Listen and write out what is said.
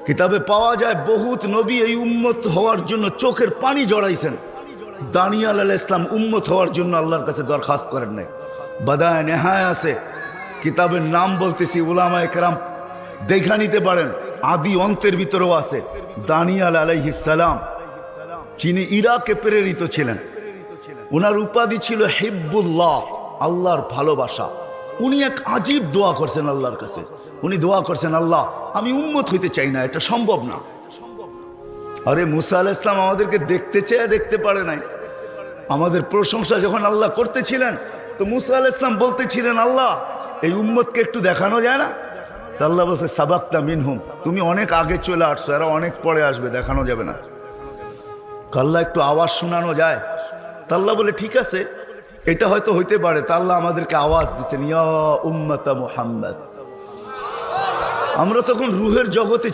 কিতাবে পাওয়া যায় বহুত নবী এই উম্মত হওয়ার জন্য চোখের পানি জড়াইছেন। দানিয়াল আলাইহিস সালাম উম্মত হওয়ার জন্য আল্লাহর কাছে দরখাস্ত করেন নাই। বাদায়ে নেহায়া আছে, কিতাবের নাম বলতেছি, উলামায়ে কেরাম দেখা নিতে পারেন, আদি অন্তের ভিতরেও আছে। দানিয়াল আলাইহিস সালাম যিনি ইরাকে প্রেরিত ছিলেন, ওনার উপাধি ছিল হিব্বুল্লাহ, আল্লাহর ভালোবাসা। উনি এক আজীব দোয়া করছেন আল্লাহর কাছে। উনি দোয়া করছেন, আল্লাহ আমি উম্মত হইতে চাই না, এটা সম্ভব না। আরে মুসা আলাইহিস সালাম আমাদেরকে দেখতে চেয়ে দেখতে পারে নাই। আমাদের প্রশংসা যখন আল্লাহ করতেছিলেন, তো মুসা আলাইহিস সালাম বলতেছিলেন, আল্লাহ এই উম্মতকে একটু দেখানো যায় না? তা আল্লাহ বলছে, সাবাক্তা মিনহুম, তুমি অনেক আগে চলে আসছো, এরা অনেক পরে আসবে, দেখানো যাবে না। আল্লাহ একটু আওয়াজ শোনানো যায়? তা আল্লাহ বলে, ঠিক আছে, এটা হয়তো হইতে পারে। তা আল্লাহ আমাদেরকে আওয়াজ দিচ্ছেন, ইয়া উম্মতা মুহাম্মদ। আমরা তখন রুহের জগতে